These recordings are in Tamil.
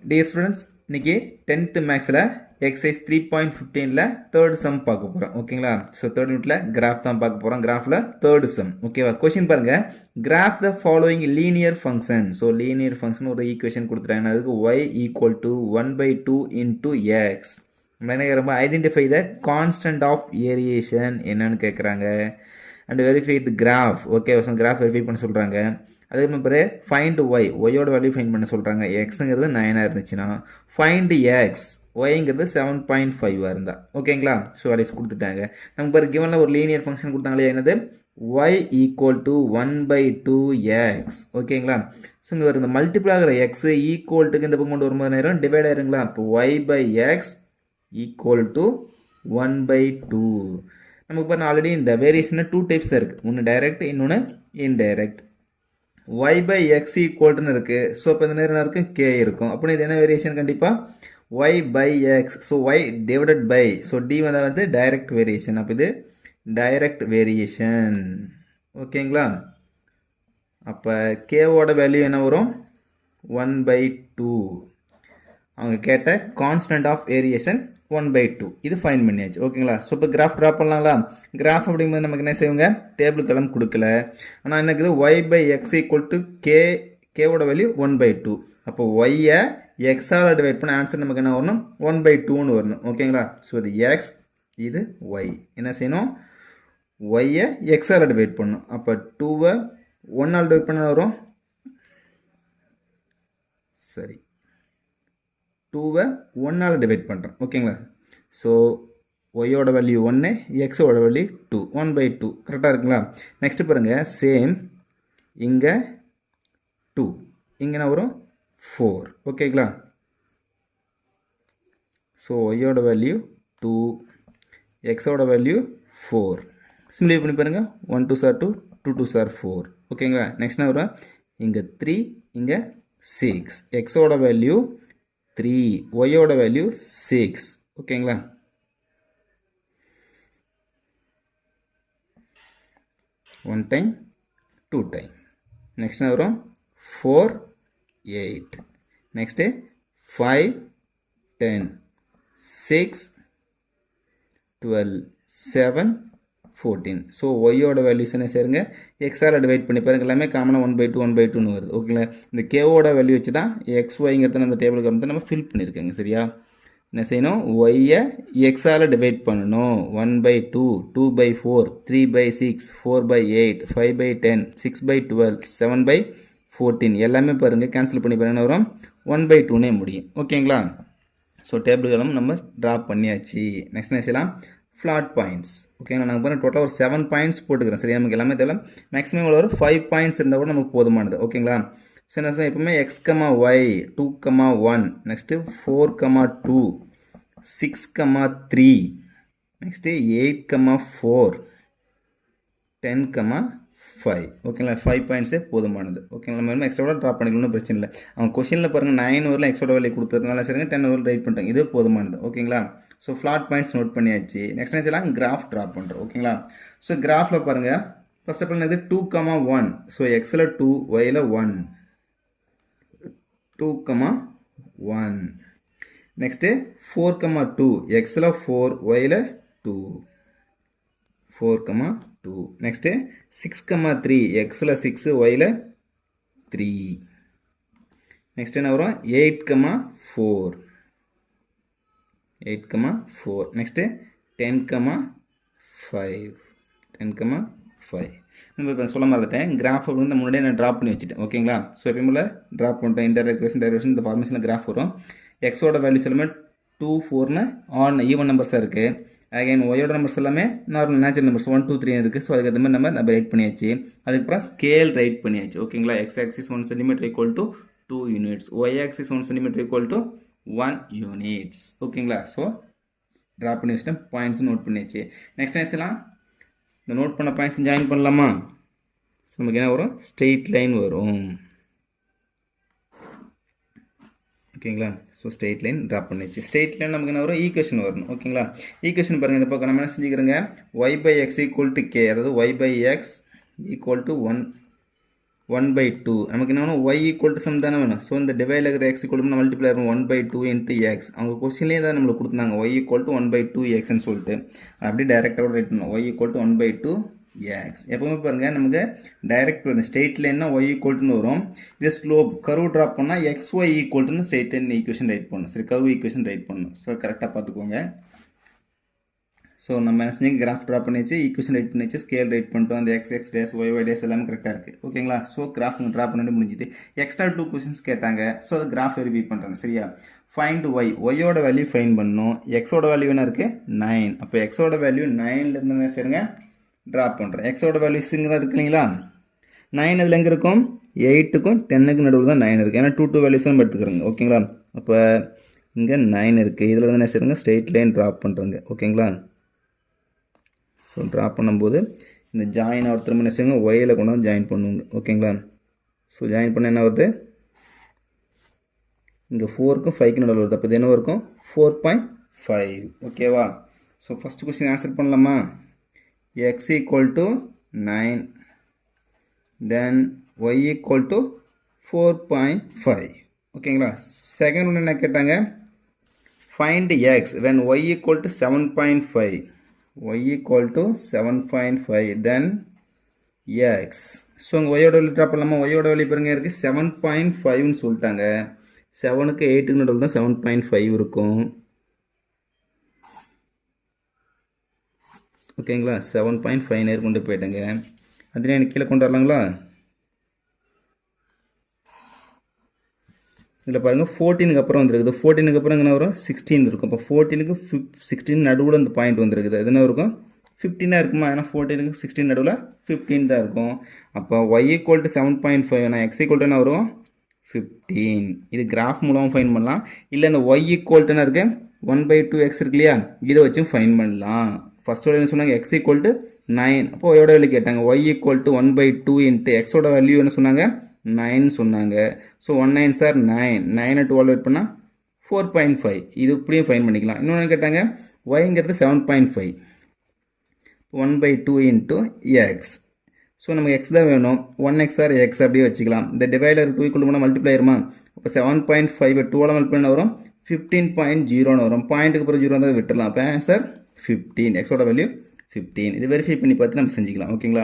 டியர் ஸ்டூடெண்ட்ஸ், இன்னைக்கு 10th மேக்ஸில் எக்ஸசைஸ் 3.15ல தேர்ட் சம் பார்க்க போகிறோம். ஓகேங்களா? ஸோ தேர்ட் யூனிட்ல கிராஃப் தான் பார்க்க போகிறோம். கிராஃபில் தேர்ட் சம். ஓகேவா? கொஸ்டின் பாருங்க, graph the following linear function. So linear function ஒரு ஈக்குவேஷன் கொடுத்துட்டாங்க. அதுக்கு y equal to 1/2 into x. நம்ம என்ன கேட்குறோம்? Identify the constant of variation என்னன்னு கேட்குறாங்க. And verify the graph. Okay, graph verify பண்ண சொல்கிறாங்க. அதே மாதிரி ஃபைண்ட் ஒய்யோட வேல்யூ ஃபைண்ட் பண்ண சொல்கிறாங்க. எக்ஸுங்கிறது 9 இருந்துச்சுன்னா ஃபைண்ட் எக்ஸ், ஒய்ங்கிறது 7.5 இருந்தா. ஓகேங்களா? ஸோ வேல்யூஸ் கொடுத்துட்டாங்க. நமக்கு பாரு கிவனில் ஒரு லீனியர் ஃபங்க்ஷன் கொடுத்தாங்களே, என்னது? Y equal to 1/2 x. ஓகேங்களா? ஸோ இங்கே வருது மல்டிபிள் ஆகிற எக்ஸ் ஈக்குவல்ட்டுக்கு இந்த பக்கம் கொண்டு வரும்போது நேரம் டிவைட் ஆயிருங்களா? இப்போ y/x ஈக்குவல் டு 1/2. நமக்கு பாருங்க ஆல்ரெடி இந்த வேரியேஷன் 2 டைப்ஸ் தான் இருக்குது. ஒன்று டைரக்ட், இன்னொன்று இன்டைரக்ட். y/x ஈக்குவல்ட்டுன்னு இருக்குது. ஸோ இப்போ இந்த நேரம் இருக்கும் k இருக்கும். அப்போ இது என்ன வேரியேஷன்? கண்டிப்பாக y/x. So y divided by, so d வந்து டைரக்ட் வேரியேஷன். அப்போ இது டைரக்ட் வேரியேஷன். ஓகேங்களா? அப்போ கேவோட வேல்யூ என்ன வரும்? 1/2. அவங்க கேட்ட கான்ஸ்டன்ட் ஆஃப் வேரியேஷன் 1/2. இது ஃபைன் பண்ணியாச்சு. ஓகேங்களா? ஸோ இப்போ கிராஃப் ட்ரா பண்ணலாங்களா? கிராஃப் அப்படிங்கும்போது நமக்கு என்ன செய்வாங்க? டேபிள் கலம் கொடுக்கல. ஆனால் என்ன இருக்குது? y/x equal to கேவோட value 1/2. அப்போ ஒய்யை எக்ஸால் டிவைட் பண்ண ஆன்சர் நமக்கு என்ன வரணும்? 1/2ன்னு வரணும். ஓகேங்களா? ஸோ இது எக்ஸ், இது ஒய். என்ன செய்யணும்? ஒய்யை எக்ஸால் டிவைட் பண்ணணும். அப்போ 2வை 1ஆல் டிவைட் பண்ண வரும். சரி, 2வை 1ஆல் டிவைட் பண்ணுறோம். ஓகேங்களா? ஸோ ஒய்யோட வேல்யூ 1, எக்ஸோட வேல்யூ 2, 1/2. கரெக்டாக இருக்குங்களா? நெக்ஸ்ட் பாருங்கள், சேம் இங்கே 2, இங்கே என்ன வரும்? 4. ஓகேங்களா? ஸோ ஒய்யோட வேல்யூ 2, எக்ஸோட வேல்யூ 4. சிம்பிளிஃபை பண்ணி பாருங்கள். 1 2s are 2, 2 2s are 4. ஓகேங்களா? நெக்ஸ்ட் என்ன வரும்? இங்கே 3, இங்கே 6. எக்ஸோட வேல்யூ 3, ஒய்யோட வேல்யூ 6. ஓகேங்களா? One time, 2 time. நெக்ஸ்ட் என்ன வரும்? 4 8. நெக்ஸ்ட்டு 5 10 6 12 7 14. ஸோ ஒய்யோட வேல்யூஸ் என்ன சேருங்க? எக்ஸால் டிவைட் பண்ணி பாருங்க. எல்லாமே காமனாக 1/2 1/2ன்னு வருது. ஓகேங்களா? இந்த கேவோட வேல்யூ வச்சு தான் எக்ஸ் ஒய்ங்கிறத அந்த டேபிளுக்கு வந்து நம்ம ஃபில் பண்ணியிருக்கேங்க. சரியா? என்ன செய்யணும்? ஒய்யை எக்ஸால் டிவைட் பண்ணணும். 1/2 2/4 3/6 4/8 5/10 6/12 7/14. எல்லாமே பாருங்கள் கேன்சல் பண்ணி பாருங்க. வரும் 1/2னே முடியும். ஓகேங்களா? ஸோ டேபிள்களும் நம்ம ட்ராப் பண்ணியாச்சு. நெக்ஸ்ட் என்ன செய்யலாம்? Flat points. ஓகேங்களா? நாங்கள் பாருங்கள் டோட்டலாக ஒரு 7 பாயிண்ட்ஸ் போட்டுக்கிறோம். சரியா? நமக்கு எல்லாமே தேவை. மேக்ஸிமம் ஒரு 5 பாயிண்ட்ஸ் இருந்தால் கூட நமக்கு போதுமானது. ஓகேங்களா? ஸோ என்ன செய்யும்? எப்பவுமே x, y 2, 1 நெக்ஸ்ட்டு 4, 2 6, 3 நெக்ஸ்ட்டு 8, 4 10, 5. ஓகேங்களா? 5 பாயிண்ட்ஸே போதுமானது. ஓகேங்களா? நம்ம எக்ஸ்ட்ரா ட்ராப் பண்ணிக்கணும்னு பிரச்சனை இல்லை. அவங்க கொஸ்டினில் பாருங்கள் 9 வரலாம் எக்ஸ்ட்ரா வேல்யூ கொடுத்துருந்தால சரிங்க, 10 வரலாம் ரைட் பண்ணிட்டாங்க. இது போதுமானது. ஓகேங்களா? ஸோ ஃப்ளாட் பாயிண்ட்ஸ் நோட் பண்ணியாச்சு. நெக்ஸ்ட் என்ன செய்யலாம்? கிராஃப் ட்ராப் பண்ணுறோம். ஓகேங்களா? ஸோ கிராஃபில் பாருங்கள், ஃபர்ஸ்ட் ஆஃப் ஆல் என்னது? 2, 1. ஸோ எக்ஸில் 2, ஒயில் 1 2, 1. நெக்ஸ்ட்டு 4, 2. எக்ஸில் 4, ஒயில் 2 4, 2. நெக்ஸ்ட்டு 6, 3. எக்ஸில் 6, ஒயில் 3. நெக்ஸ்ட் என்ன வரும்? 8, 4 8, 4. நெக்ஸ்ட்டு 10, 5 10, 5. நம்ம இப்போ சொல்ல மாதிரிட்டேன். கிராஃப் வந்து முன்னாடியே நான் ட்ராப் பண்ணி வச்சுட்டேன். ஓகேங்களா? ஸோ எப்பயும் போல் ட்ராப் பண்ணிட்டேன். இன்டர்வேஷன் இந்த ஃபார்மேஷனில் கிராஃப் வரும். எக்ஸோட வேல்யூஸ் எல்லாமே 2 4ன்னு ஆன் ஈவன் நம்பர்ஸாக இருக்குது. அகைன் ஒய்யோட நம்பர்ஸ் எல்லாமே நார்மல் நேச்சுரல் நம்பர்ஸ் 1 2 3 இருக்குது. ஸோ அதுக்கு மாதிரி நம்ம ரைட் பண்ணியாச்சு. அதுக்கப்புறம் ஸ்கேல் ரைட் பண்ணியாச்சு. ஓகேங்களா? X axis 1 cm equal to 2 units, y axis 1 cm equal to 1 units. ஓகேங்களா? ஸோ ட்ரா பண்ணி வச்சுட்டேன். பாயிண்ட்ஸ் நோட் பண்ணியாச்சு. நெக்ஸ்ட் என்ன செய்யலாம்? இந்த நோட் பண்ண பாயிண்ட்ஸ் ஜாயின் பண்ணலாமா? ஸோ நமக்கு என்ன வரும்? ஸ்ட்ரெயிட் லைன் வரும். ஓகேங்களா? ஸோ ஸ்ட்ரெயிட் லைன் ட்ரா பண்ணிச்சு. ஸ்ட்ரெயிட் லைன் நமக்கு என்ன வரும்? ஈக்குவேஷன் வரணும். ஓகேங்களா? ஈக்குவேஷன் பாருங்கள். இந்த பக்கம் நம்ம என்ன செஞ்சுக்கிறோங்க? y/x ஈக்குவல் டு k, அதாவது y/x ஈக்குவல் டு 1 1/2 நமக்கு என்ன வேணும் y ஈக்குவல் டு சம் தானே வேணும் ஸோ இந்த டிவைடில் இருக்கிற x ஈக்குவல் டு மல்டிப்ளை இருக்கும் 1/2 இன்ட்டு எக்ஸ் அவங்க கொஸ்டின்லேயே தான் நம்மளுக்கு கொடுத்தாங்க y ஈக்குவல் டு 1/2 எக்ஸ்ன்னு சொல்லிட்டு அப்படியே டைரெக்டாக ரைட் பண்ணணும் y ஈக்குவல் டு 1/2 எக்ஸ் எப்பவுமே பாருங்கள் நமக்கு டைரக்ட் வரும் ஸ்ட்ரெயிட் லைன்னா y ஈக்குவல்ட்டுன்னு வரும் இதே ஸ்லோப் கர்வ் ட்ராப் பண்ணால் xy ஈக்குவல்ட்டுன்னு ஸ்ட்ரெயிட் லைன் ஈக்குவேஷன் ரைட் பண்ணணும் சரி கர்வ் ஈக்குவேஷன் ரைட் பண்ணணும் ஸோ கரெக்டாக பார்த்துக்கோங்க ஸோ நம்ம என்ன செஞ்சு கிராஃப் ட்ரா பண்ணிச்சு ஈக்குவேஷன் ரைட் பண்ணிச்சு ஸ்கேல் ரைட் பண்ணிட்டோம் அந்த எக்ஸ் டேஸ் ஒய் டேஸ் எல்லாமே கரெக்டாக இருக்குது ஓகேங்களா ஸோ கிராஃப் ட்ரா பண்ணிட்டு முடிஞ்சுது எக்ஸ்ட்ரா 2 கொஸ்டின்ஸ் கேட்டாங்க ஸோ அது கிராஃப் வெரிஃபை பண்ணுறாங்க சரியா ஃபைண்ட் ஒய் ஒய்யோட வேல்யூ ஃபைன் பண்ணணும் எக்ஸோட வேல்யூ என்ன இருக்குது 9 அப்போ எக்ஸோட வேல்யூ 9லேருந்து என்ன செய்யுங்க ட்ரா பண்ணுறேன் எக்ஸோட வேல்யூ இங்கே தான் இருக்கு இல்லைங்களா 9 அதில் எங்கே இருக்கும் 8க்கும் 10க்கு நடுவில் தான் 9 இருக்குது ஏன்னா 2 வேல்யூஸ் நம்ம எடுத்துக்கிறோங்க ஓகேங்களா அப்போ இங்கே 9 இருக்குது இதில் வந்து என்ன செய்யுங்க ஸ்ட்ரெயிட் லைன் ட்ரா பண்ணுறோங்க ஓகேங்களா ஸோ ட்ரா பண்ணும்போது இந்த ஜாயின் ஒருத்தர் என்ன செய்யுங்க ஒயில் கொண்டு வந்து ஜாயின் பண்ணுவோங்க ஓகேங்களா ஸோ ஜாயின் பண்ண என்ன வருது இங்கே 4க்கும் 5க்கு நடுவில் வருது அப்போ இது என்ன இருக்கும் 4.5 ஓகேவா ஸோ ஃபஸ்ட்டு கொஸ்டின் ஆன்சர் பண்ணலாமா x equal to 9 then y equal to 4.5 ஓகேங்களா செகண்ட் ஒன்று என்ன கேட்டாங்க find x when y equal to 7.5 y equal to 7.5 then x so அங்கே ஒய்யோட வேல்யூ ட்ரா பண்ணலாமா ஒய்யோட வேல்யூ பாருங்க இருக்குது 7.5ன்னு சொல்லிட்டாங்க 7க்கு 8க்கு நடுவில் தான் 7.5 இருக்கும் ஓகேங்களா 7.5 நேர் கொண்டு போயிட்டேங்க அதுலேயே எனக்கு கீழே கொண்டு வரலாங்களா இதில் பாருங்கள் 14க்கு அப்புறம் வந்துருக்குது 14க்கு அப்புறம் என்ன வரும் 16 இருக்கும் அப்போ 14க்கு 16 நடுவில் இந்த பாயிண்ட் வந்துருக்குது அது என்ன இருக்கும் 15 இருக்குமா ஏன்னா 14க்கு 16 நடுவில் 15 தான் இருக்கும் அப்போ y ஈக்குவல் டு 7.5 நான் x ஈக்குவல் டு என்ன வரும் 15 இது கிராஃப் மூலமாக ஃபைன் பண்ணலாம் இல்லை இந்த y ஈக்குவல் டு என்ன இருக்குது 1/2 x இருக்கு இல்லையா இதை வச்சும் ஃபைன் பண்ணலாம் ஃபஸ்ட்டோட என்ன சொன்னாங்க x ஈக்குவல் டு 9 அப்போ ஒயோட வேல்யூ கேட்டாங்க y ஈக்குவல் டு 1/2 இன்ட்டு எக்ஸோட வேல்யூ என்ன சொன்னாங்க 9 சொன்னாங்க ஸோ 1 9 சார் 9 12 வெயிட் பண்ணால் 4.5 இது இப்படியும் ஃபைன் பண்ணிக்கலாம் இன்னொன்று கேட்டாங்க ஒய்ங்கிறது 7.5 1/2 இன்ட்டு எக்ஸ் ஸோ நமக்கு எக்ஸ் தான் வேணும் 1x ஆர் எக்ஸ் அப்படியே வச்சுக்கலாம் இந்த டிவைடர் 2 ஈக்குவல் பண்ணால் மல்டிப்ளை ஆயிருமா அப்போ 7.5 2ஆல் மல்டிப்ளை வரும் 15.0ன்னு வரும் பாயிண்ட்டுக்கு அப்புறம் 0 வந்தால் விட்டுடலாம் அப்போ ஆன்சர் 15 எக்ஸோட வேல்யூ 15 இது வெரிஃபை பண்ணி பார்த்து நம்ம செஞ்சுக்கலாம் ஓகேங்களா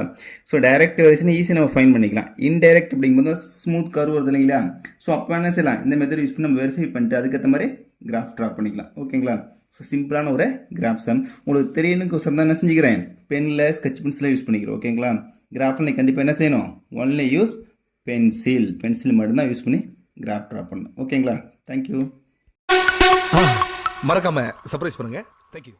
ஸோ டைரக்ட் வெரிஃபிகேஷன் ஈஸி நம்ம ஃபைன் பண்ணிக்கலாம் இன்டைரக்ட் அப்படிங்கும்போது ஸ்மூத் கர்வ் வருது இல்லைங்களா ஸோ அப்போ என்ன செய்யலாம் இந்த மெத்தட் யூஸ் பண்ணி நம்ம வெரிஃபை பண்ணிட்டு அதுக்கேற்ற மாதிரி கிராஃப் ட்ரா பண்ணிக்கலாம் ஓகேங்களா ஸோ சிம்பிளான ஒரு கிராஃப் சம் உங்களுக்கு தெரியணுக்கு சம் தான் என்ன செஞ்சுக்கிறேன் பெனில் ஸ்கெட்ச் பென்சிலாக யூஸ் பண்ணிக்கிறோம் ஓகேங்களா கிராஃபில் நீ கண்டிப்பாக என்ன செய்யணும் ஒன்லி யூஸ் பென்சில் மட்டும்தான் யூஸ் பண்ணி கிராஃப் ட்ரா பண்ணணும் ஓகேங்களா தேங்க்யூ மறக்காம சர்ப்ரைஸ் பண்ணுங்க தேங்க்யூ